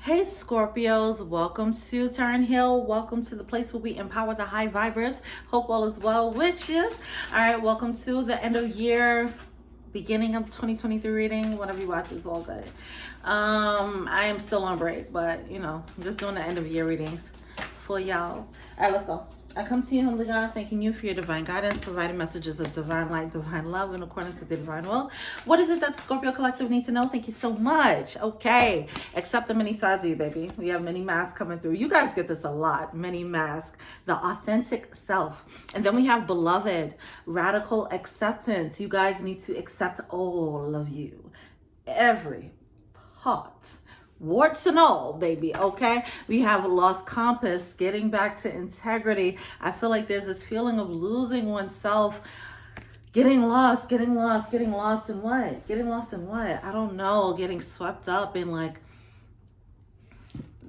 Hey Scorpios, welcome to Turn Hill. Welcome to the place where we empower the high vibers. Hope all is well with you. All right, welcome to the end of year, beginning of 2023 reading. Whenever you watch this all day. I am still on break, but I'm just doing the end of year readings for y'all. All right, let's go. I come to you, humbly God, thanking you for your divine guidance, providing messages of divine light, divine love, in accordance with the divine will. What is it that Scorpio Collective needs to know? Thank you so much. Okay. Accept the many sides of you, baby. We have many masks coming through. You guys get this a lot. Many masks. The authentic self. And then we have beloved, radical acceptance. You guys need to accept all of you. Every part. Warts and all, baby, okay? We have lost compass, getting back to integrity. I feel like there's this feeling of losing oneself, getting lost in what? Getting lost in what? I don't know, getting swept up in like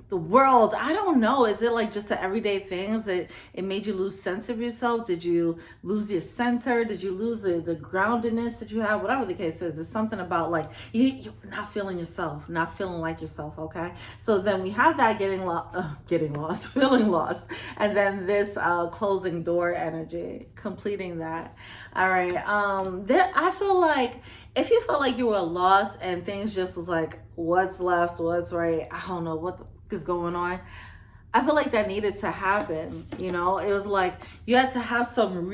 the world. I don't know. Is it like just the everyday things that it made you lose sense of yourself? Did you lose your center? Did you lose the groundedness that you have? Whatever the case is, it's something about like you're not feeling yourself, not feeling like yourself. Okay, so then we have that getting lost, feeling lost, and then this closing door energy, completing that. All right. I feel like if you felt like you were lost and things just was like what's left, what's right, I don't know what is going on. I feel like that needed to happen. It was like you had to have some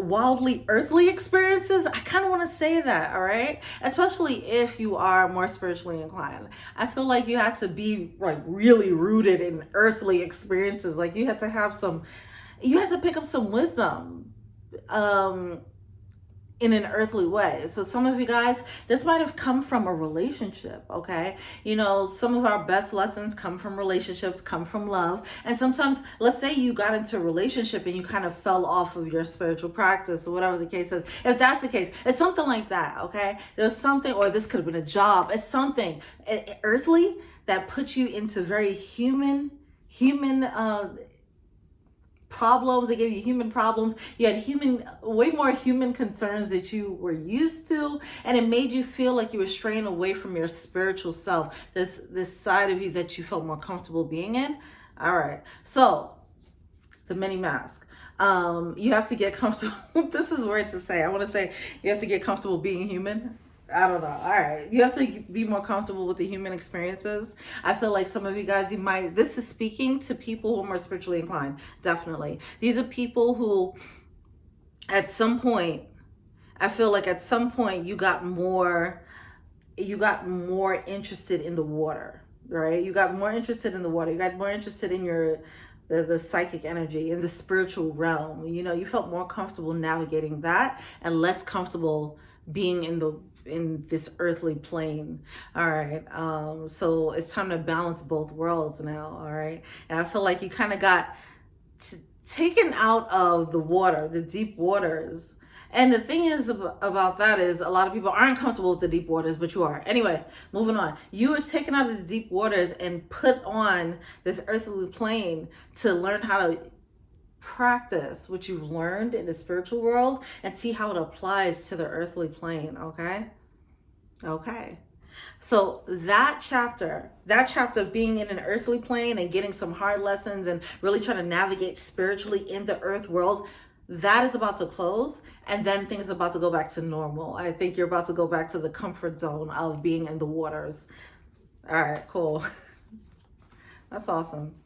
wildly earthly experiences. I kind of want to say that, all right? Especially if you are more spiritually inclined. I feel like you had to be like really rooted in earthly experiences. Like you had to pick up some wisdom in an earthly way. So some of you guys, this might have come from a relationship, okay? Some of our best lessons come from relationships, come from love. And sometimes, let's say you got into a relationship and you kind of fell off of your spiritual practice or whatever the case is. If that's the case, it's something like that, okay? There's something, or this could have been a job. It's something earthly that puts you into very human problems. They gave you human problems. You had way more human concerns that you were used to, and it made you feel like you were straying away from your spiritual self, this side of you that you felt more comfortable being in. All right, so the mini mask. You have to get comfortable. This is weird to say. I want to say you have to get comfortable being human. I don't know. All right. You have to be more comfortable with the human experiences. I feel like some of you guys, this is speaking to people who are more spiritually inclined. Definitely. These are people who, at some point, I feel like at some point you got more interested in the water, right? You got more interested in the water. You got more interested in the psychic energy, in the spiritual realm. You felt more comfortable navigating that and less comfortable being in this earthly plane. All right. So it's time to balance both worlds now. All right. And I feel like you kind of got taken out of the water, the deep waters. And the thing is about that is a lot of people aren't comfortable with the deep waters, but you are. Anyway, moving on. You were taken out of the deep waters and put on this earthly plane to learn how to practice what you've learned in the spiritual world and see how it applies to the earthly plane. Okay. So that chapter of being in an earthly plane and getting some hard lessons and really trying to navigate spiritually in the earth worlds, that is about to close, and then things are about to go back to normal. I think you're about to go back to the comfort zone of being in the waters. All right, cool. That's awesome.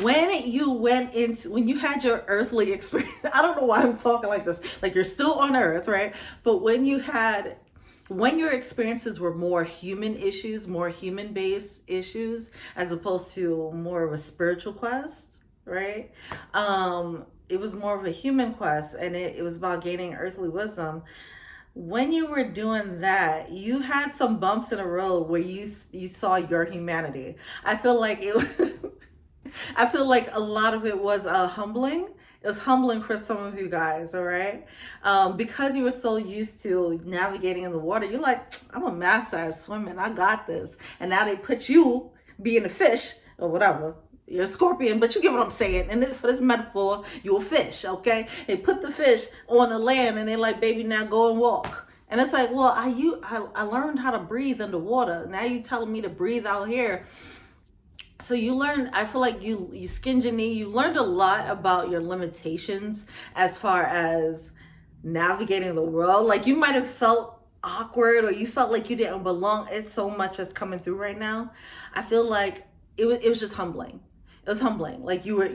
When you had your earthly experience, I don't know why I'm talking like this, like you're still on earth, right? But when your experiences were more human issues, more human-based issues, as opposed to more of a spiritual quest, right? It was more of a human quest, and it was about gaining earthly wisdom. When you were doing that, you had some bumps in the road where you saw your humanity. I feel like a lot of it was humbling. It was humbling for some of you guys, all right? Because you were so used to navigating in the water, you're like, I'm a master at swimming. I got this. And now they put you being a fish or whatever. You're a scorpion, but you get what I'm saying. And for this metaphor, you're a fish, okay? They put the fish on the land and they're like, baby, now go and walk. And it's like, well, I learned how to breathe underwater. Now you telling me to breathe out here. So you learned, I feel like you skinned your knee. You learned a lot about your limitations as far as navigating the world. Like you might have felt awkward or you felt like you didn't belong. It's so much that's coming through right now. I feel like it was just humbling. It was humbling. Like you were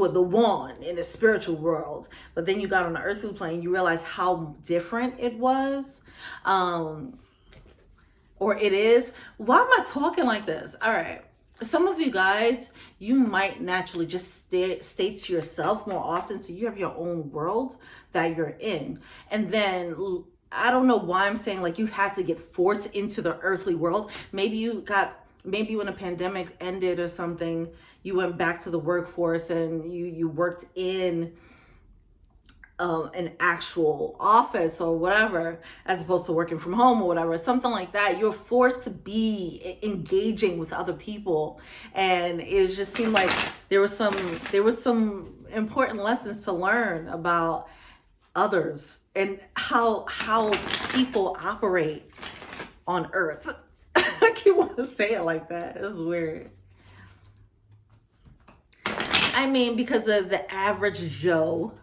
the one in the spiritual world, but then you got on the earthly plane. You realize how different it was, or it is. Why am I talking like this? All right. Some of you guys, you might naturally just stay to yourself more often, so you have your own world that you're in. And then I don't know why I'm saying like you had to get forced into the earthly world. Maybe when the pandemic ended or something, you went back to the workforce and you worked in an actual office or whatever, as opposed to working from home or whatever, something like that. You're forced to be engaging with other people, and it just seemed like there was some important lessons to learn about others and how people operate on Earth. I can't want to say it like that. It's weird. I mean, because of the average Joe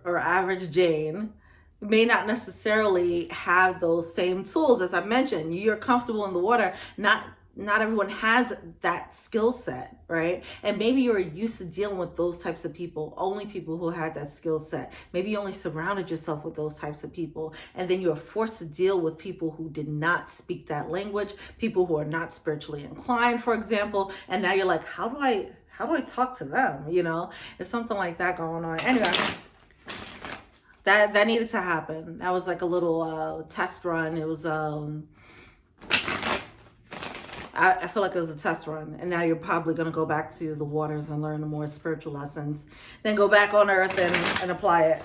or average Jane may not necessarily have those same tools. As I mentioned, you're comfortable in the water. Not everyone has that skill set, right? And maybe you're used to dealing with those types of people, only people who had that skill set. Maybe you only surrounded yourself with those types of people, and then you're forced to deal with people who did not speak that language, people who are not spiritually inclined, for example, and now you're like, how do I talk to them? You know, it's something like that going on. Anyway, that needed to happen. That was like a little test run. It was I feel like it was a test run, and now you're probably going to go back to the waters and learn the more spiritual lessons, then go back on Earth and apply it.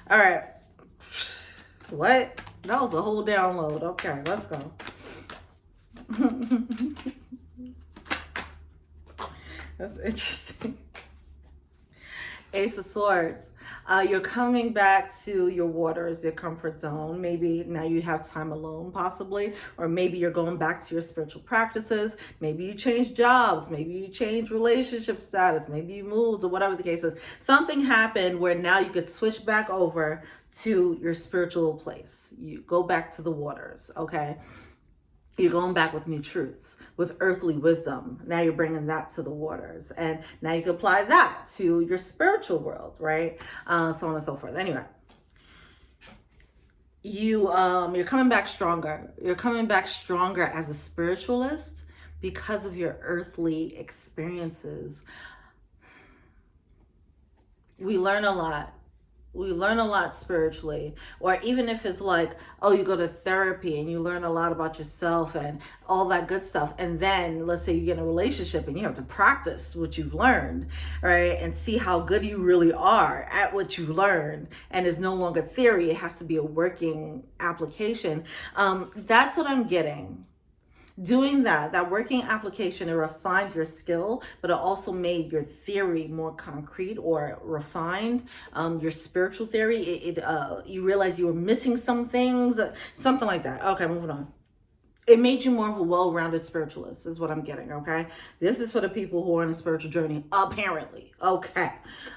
All right. What? That was a whole download. Okay, let's go. That's interesting. Ace of Swords. You're coming back to your waters, your comfort zone. Maybe now you have time alone, possibly, or maybe you're going back to your spiritual practices. Maybe you change jobs. Maybe you change relationship status. Maybe you moved, or whatever the case is. Something happened where now you can switch back over to your spiritual place. You go back to the waters, okay? You're going back with new truths, with earthly wisdom. Now you're bringing that to the waters. And now you can apply that to your spiritual world, right? So on and so forth. Anyway, you're coming back stronger. You're coming back stronger as a spiritualist because of your earthly experiences. We learn a lot. We learn a lot spiritually, or even if it's like, oh, you go to therapy and you learn a lot about yourself and all that good stuff. And then let's say you get in a relationship and you have to practice what you've learned, right? And see how good you really are at what you learned. And it's no longer theory. It has to be a working application. That's what I'm getting. Doing that working application, it refined your skill, but it also made your theory more concrete or refined. Your spiritual theory, you realize you were missing some things, something like that. Okay, moving on. It made you more of a well-rounded spiritualist is what I'm getting, okay? This is for the people who are on a spiritual journey, apparently. Okay.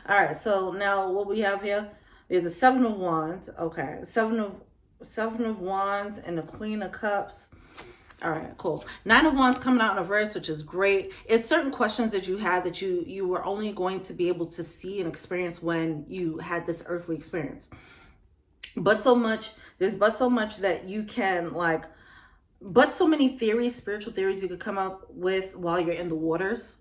All right, so now what we have here, we have the Seven of Wands. Okay, Seven of Wands and the Queen of Cups. All right, cool. Nine of Wands coming out in reverse, which is great. It's certain questions that you had that you were only going to be able to see and experience when you had this earthly experience. There's so much that you can but so many theories, spiritual theories you could come up with while you're in the waters.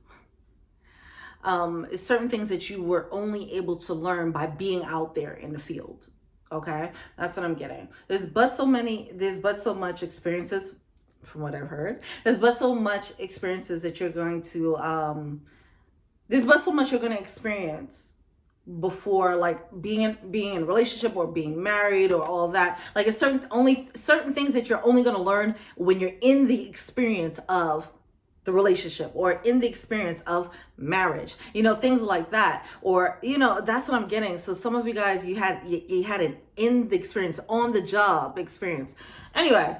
Certain things that you were only able to learn by being out there in the field. Okay, that's what I'm getting. There's but so much experiences. From what I've heard, there's but so much experiences that you're going to there's but so much you're going to experience before, like being in a relationship or being married or all that. Like it's certain things that you're only going to learn when you're in the experience of the relationship, or in the experience of marriage, you know, things like that. Or, you know, that's what I'm getting. So some of you guys, you had an in the experience, on the job experience. Anyway,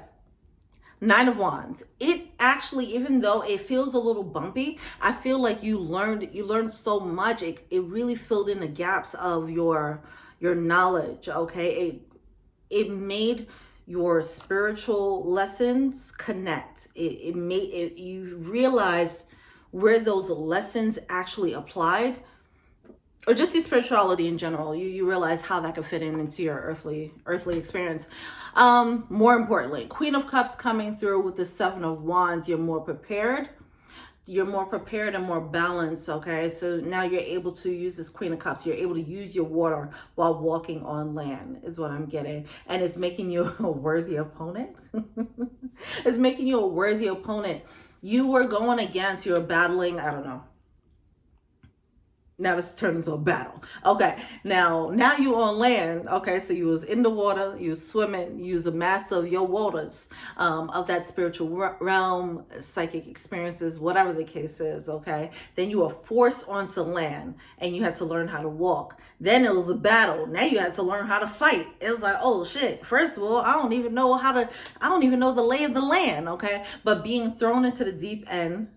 Nine of Wands. It actually, even though it feels a little bumpy, I feel like you learned so much. It really filled in the gaps of your knowledge. Okay. It made your spiritual lessons connect. It made it, you realized where those lessons actually applied, or just your spirituality in general. You realize how that could fit into your earthly experience. More importantly, Queen of Cups coming through with the Seven of Wands. You're more prepared. You're more prepared and more balanced. Okay, so now you're able to use this Queen of Cups. You're able to use your water while walking on land, is what I'm getting. And it's making you a worthy opponent. It's making you a worthy opponent. You were going against, you were battling, I don't know. Now this turned into a battle. Okay, now you on land. Okay, so you was in the water, you was swimming, you was the master of your waters, of that spiritual realm, psychic experiences, whatever the case is. Okay, then you were forced onto land, and you had to learn how to walk. Then it was a battle. Now you had to learn how to fight. It was like, oh shit. First of all, I don't even know the lay of the land. Okay, but being thrown into the deep end.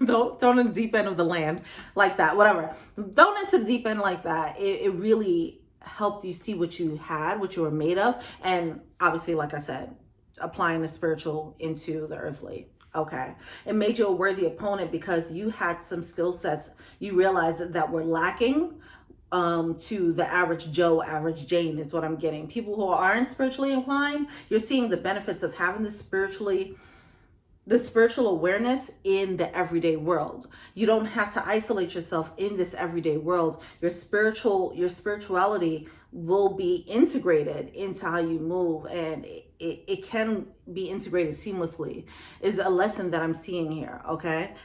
Thrown in the deep end of the land like that, whatever. Thrown into the deep end like that, it really helped you see what you had, what you were made of. And obviously, like I said, applying the spiritual into the earthly. Okay. It made you a worthy opponent because you had some skill sets you realized that were lacking to the average Joe, average Jane, is what I'm getting. People who aren't spiritually inclined, you're seeing the benefits of having the spiritual awareness in the everyday world. You don't have to isolate yourself in this everyday world. Your spirituality will be integrated into how you move, and it can be integrated seamlessly, is a lesson that I'm seeing here. Okay.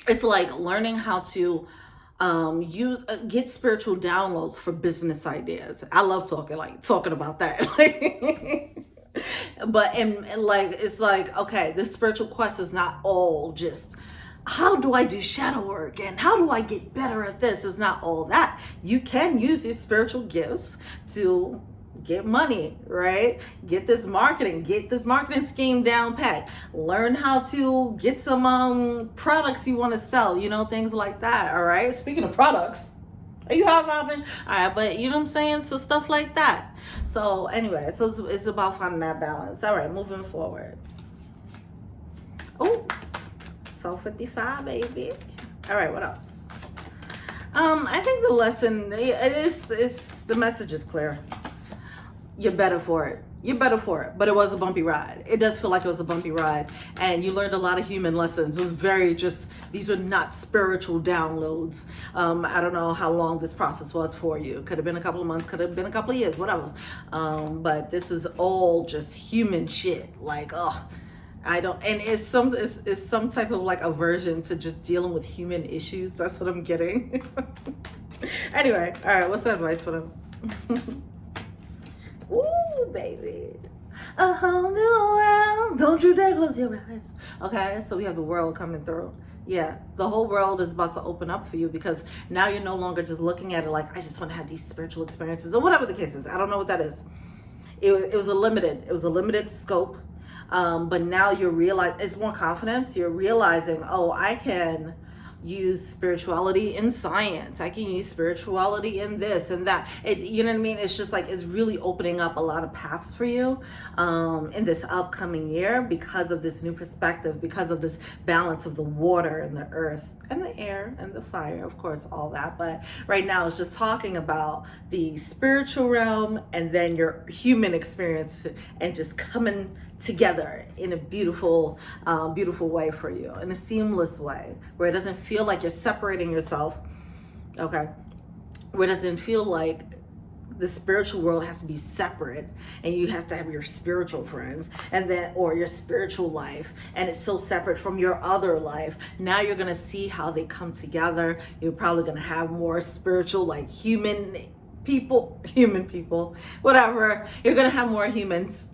It's like learning how to you get spiritual downloads for business ideas. I love talking about that. But like, it's like, okay, this spiritual quest is not all just how do I do shadow work and how do I get better at this. It's not all that. You can use your spiritual gifts to get money, right? Get this marketing scheme down pat. Learn how to get some products you want to sell, you know, things like that. All right. Speaking of products, are you hopping? All right, but you know what I'm saying? So stuff like that. So anyway, so it's about finding that balance. All right, moving forward. Oh, so 55, baby. All right, what else? I think the lesson is the message is clear. You're better for it. But it was a bumpy ride. It does feel like it was a bumpy ride. And you learned a lot of human lessons. It was these are not spiritual downloads. I don't know how long this process was for you. Could have been a couple of months, could have been a couple of years, whatever. But this is all just human shit. Like, and it's some type of like aversion to just dealing with human issues. That's what I'm getting. Anyway, all right, what's the advice for them? Ooh, baby. A whole new world. Don't you dare close your eyes. Okay, so we have the world coming through. Yeah, the whole world is about to open up for you because now you're no longer just looking at it like, I just want to have these spiritual experiences or whatever the case is. I don't know what that is. It was a limited scope. But now it's more confidence. You're realizing, oh, I can use spirituality in science. I can use spirituality in this and that. You know what I mean? It's just like, it's really opening up a lot of paths for you in this upcoming year because of this new perspective, because of this balance of the water and the earth and the air and the fire, of course, all that. But right now it's just talking about the spiritual realm and then your human experience and just coming together in a beautiful way for you, in a seamless way where it doesn't feel like you're separating yourself. Okay, where it doesn't feel like the spiritual world has to be separate and you have to have your spiritual friends or your spiritual life, and it's so separate from your other life. Now you're gonna see how they come together. You're probably gonna have more spiritual, like human human people, whatever. You're gonna have more humans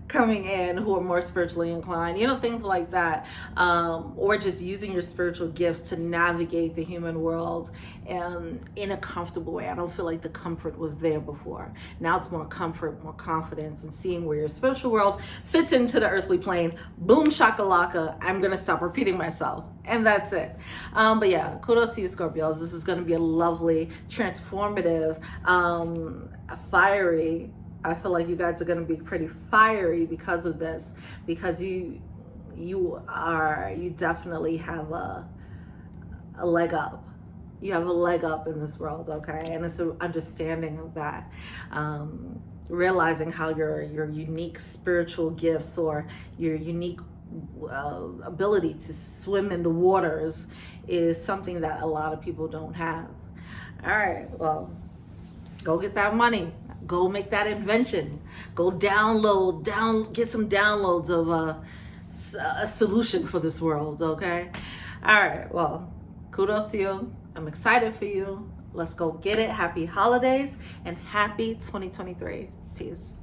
coming in who are more spiritually inclined, things like that, or just using your spiritual gifts to navigate the human world in a comfortable way. I don't feel like the comfort was there before. Now it's more comfort, more confidence, and seeing where your spiritual world fits into the earthly plane. Boom shakalaka. I'm gonna stop repeating myself, and that's it. But yeah, kudos to you, Scorpios. This is gonna be a lovely, transformative, fiery. I feel like you guys are going to be pretty fiery because of this, because you definitely have a leg up. You have a leg up in this world, okay? And it's an understanding of that. Realizing how your unique spiritual gifts or your unique ability to swim in the waters is something that a lot of people don't have. All right, well, go get that money. Go make that invention. Go get some downloads of a solution for this world, okay? All right, well, kudos to you. I'm excited for you. Let's go get it. Happy holidays and happy 2023. Peace.